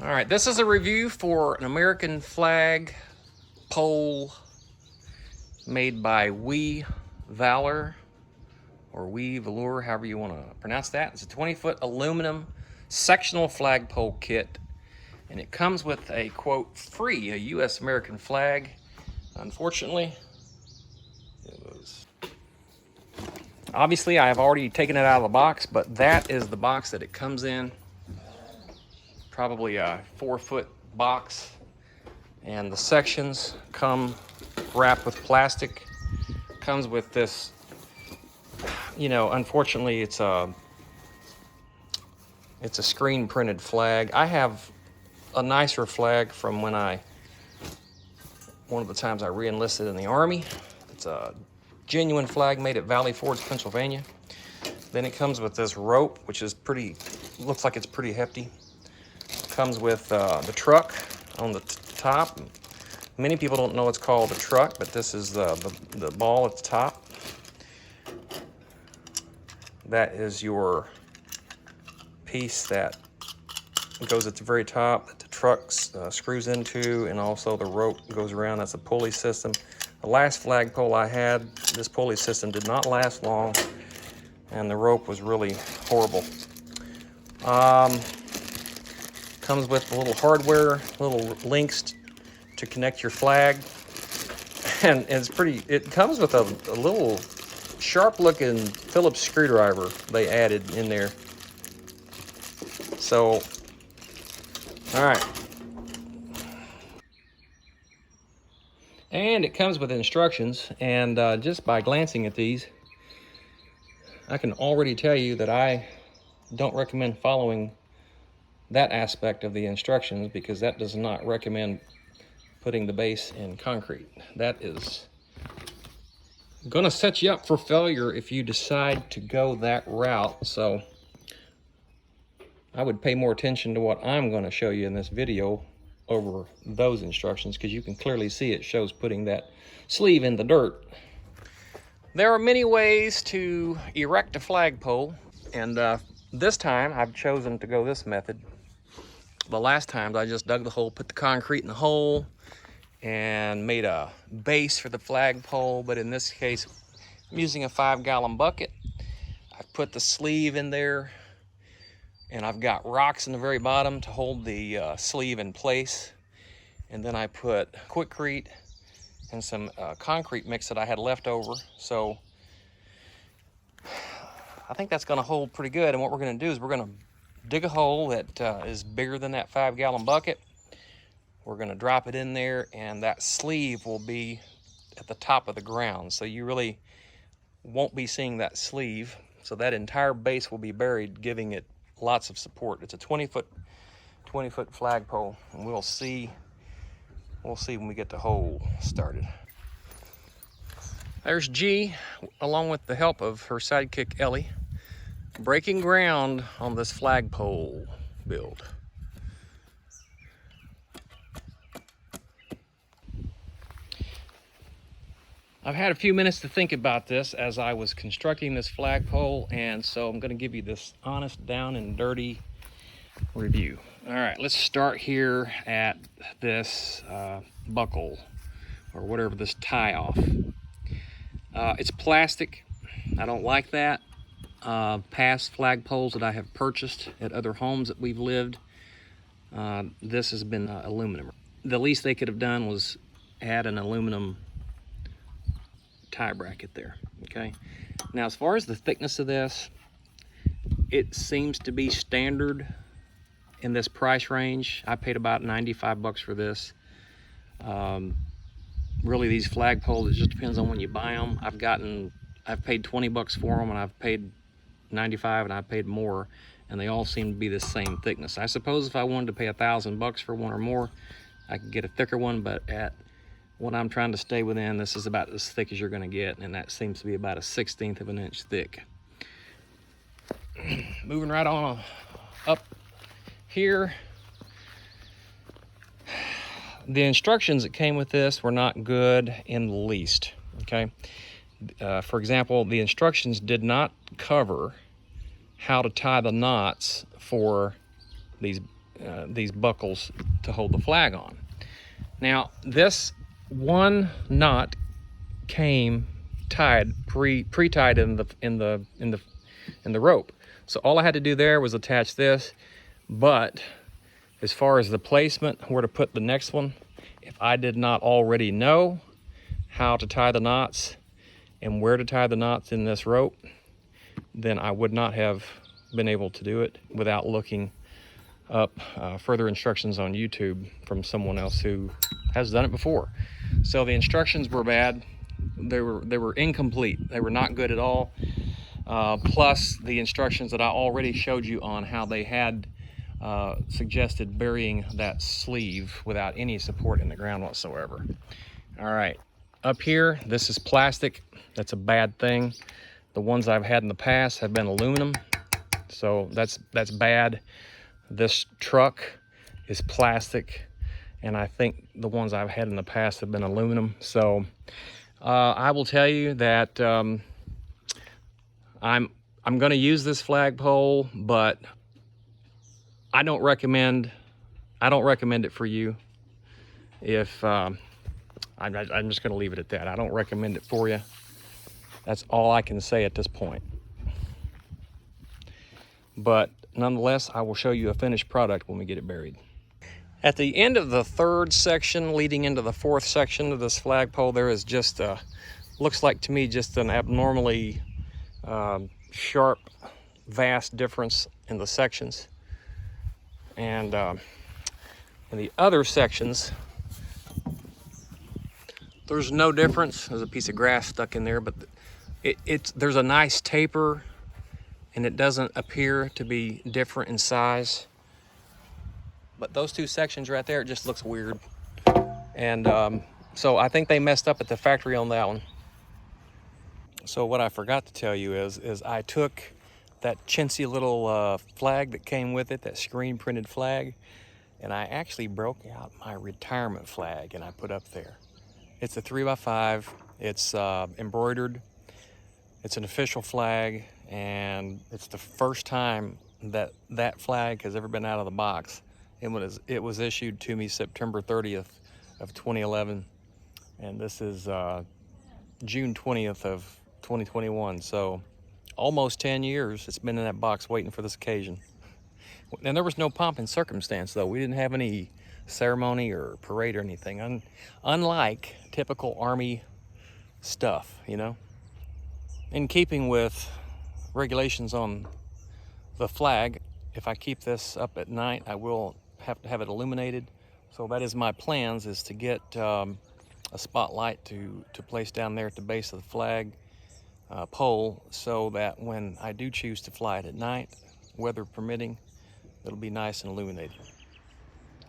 All right, this is a review for an American flag pole made by We Valor, or We Valor, however you want to pronounce that. It's a 20-foot aluminum sectional flagpole kit, and it comes with a, quote, free, a U.S. American flag. Unfortunately, obviously I have already taken it out of the box, but that is the box that it comes in. Probably a 4-foot box, and the sections come wrapped with plastic. Comes with this, unfortunately it's a screen printed flag. I have a nicer flag from one of the times I re-enlisted in the Army. It's a genuine flag made at Valley Forge, Pennsylvania. Then it comes with this rope, which is looks like it's pretty hefty. Comes with the truck on the top. Many people don't know it's called a truck, but this is the ball at the top. That is your piece that goes at the very top that the truck screws into, and also the rope goes around. That's a pulley system. The last flagpole I had, this pulley system did not last long, and the rope was really horrible. Comes with a little hardware, little links to connect your flag, and it comes with a little sharp-looking Phillips screwdriver they added in there. So, all right. And it comes with instructions, and just by glancing at these, I can already tell you that I don't recommend following that aspect of the instructions, because that does not recommend putting the base in concrete. That is gonna set you up for failure if you decide to go that route. So I would pay more attention to what I'm gonna show you in this video over those instructions, because you can clearly see it shows putting that sleeve in the dirt. There are many ways to erect a flagpole, and this time I've chosen to go this method. The last times I just dug the hole, put the concrete in the hole, and made a base for the flagpole. But in this case, I'm using a 5-gallon bucket. I've put the sleeve in there, and I've got rocks in the very bottom to hold the sleeve in place. And then I put Quikrete and some concrete mix that I had left over. So I think that's gonna hold pretty good. And what we're gonna do is we're gonna dig a hole that is bigger than that 5-gallon bucket. We're gonna drop it in there, and that sleeve will be at the top of the ground. So you really won't be seeing that sleeve. So that entire base will be buried, giving it lots of support. It's a 20-foot flagpole, and we'll see when we get the hole started. There's G, along with the help of her sidekick Ellie, breaking ground on this flagpole build. I've had a few minutes to think about this as I was constructing this flagpole, and so I'm going to give you this honest, down and dirty review. All right, let's start here at this buckle, or whatever, this tie off. It's plastic. I don't like that. Past flagpoles that I have purchased at other homes that we've lived, this has been aluminum. The least they could have done was add an aluminum tie bracket there. Okay, now as far as the thickness of this, it seems to be standard in this price range. I paid about 95 bucks for this. Really, these flagpoles, it just depends on when you buy them. I've paid 20 bucks for them, and I've paid 95, and I've paid more, and they all seem to be the same thickness. I suppose if I wanted to pay 1,000 bucks for one or more, I could get a thicker one, but at what I'm trying to stay within, this is about as thick as you're gonna get, and that seems to be about a 1/16 of an inch thick. Moving right on up here, the instructions that came with this were not good in the least. Okay, for example, the instructions did not cover how to tie the knots for these these buckles to hold the flag on. Now, this one knot came tied, pre-tied in the rope. So all I had to do there was attach this. But as far as the placement, where to put the next one, if I did not already know how to tie the knots and where to tie the knots in this rope, then I would not have been able to do it without looking up further instructions on YouTube from someone else who has done it before. So the instructions were bad. They were incomplete. They were not good at all. Plus the instructions that I already showed you on how they had suggested burying that sleeve without any support in the ground whatsoever. All right, up here, this is plastic. That's a bad thing. The ones I've had in the past have been aluminum, so that's bad. This truck is plastic, and I think the ones I've had in the past have been aluminum. So I will tell you that I'm going to use this flagpole, but I don't recommend it for you. If I'm just going to leave it at that. I don't recommend it for you. That's all I can say at this point. But nonetheless, I will show you a finished product when we get it buried. At the end of the third section, leading into the fourth section of this flagpole, there is just looks like to me just an abnormally sharp, vast difference in the sections. And in the other sections, there's no difference. There's a piece of grass stuck in there, but there's a nice taper, and it doesn't appear to be different in size. But those two sections right there, it just looks weird. And so I think they messed up at the factory on that one. So what I forgot to tell you is I took that chintzy little flag that came with it, that screen printed flag, and I actually broke out my retirement flag and I put up there. It's a 3x5, it's embroidered, it's an official flag, and it's the first time that that flag has ever been out of the box. It was issued to me September 30th of 2011, and this is June 20th of 2021, so almost 10 years it's been in that box waiting for this occasion. And there was no pomp and circumstance, though. We didn't have any ceremony or parade or anything, unlike typical Army stuff, you know. In keeping with regulations on the flag, if I keep this up at night, I will have to have it illuminated. So that is my plans, is to get a spotlight to place down there at the base of the flag pole, so that when I do choose to fly it at night, weather permitting, it'll be nice and illuminated.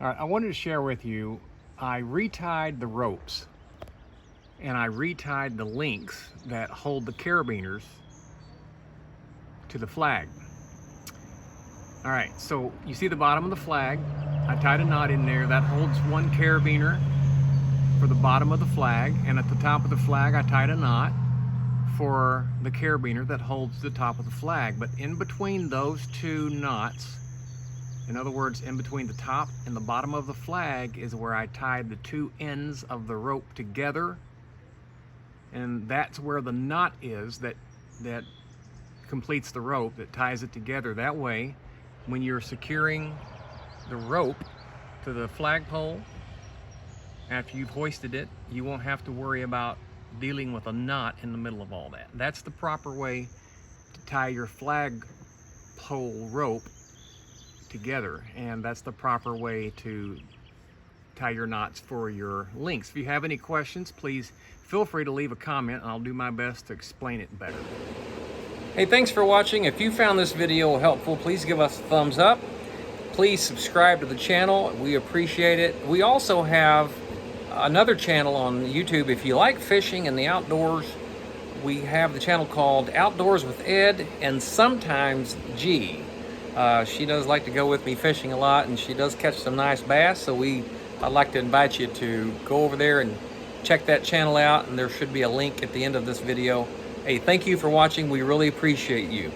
All right, I wanted to share with you, I retied the ropes and I retied the links that hold the carabiners to the flag. All right, so you see the bottom of the flag. I tied a knot in there that holds one carabiner for the bottom of the flag, and at the top of the flag I tied a knot for the carabiner that holds the top of the flag. But in between those two knots, in other words, in between the top and the bottom of the flag, is where I tied the two ends of the rope together, and that's where the knot is that completes the rope, that ties it together. That way, when you're securing the rope to the flagpole, after you've hoisted it, you won't have to worry about dealing with a knot in the middle of all that. That's the proper way to tie your flagpole rope together, and that's the proper way to tie your knots for your links. If you have any questions, please feel free to leave a comment, and I'll do my best to explain it better. Hey, thanks for watching. If you found this video helpful, please give us a thumbs up. Please subscribe to the channel. We appreciate it. We also have another channel on YouTube. If you like fishing and the outdoors, we have the channel called Outdoors with Ed and sometimes G. She does like to go with me fishing a lot, and she does catch some nice bass, so I'd like to invite you to go over there and check that channel out, and there should be a link at the end of this video. Hey, thank you for watching. We really appreciate you.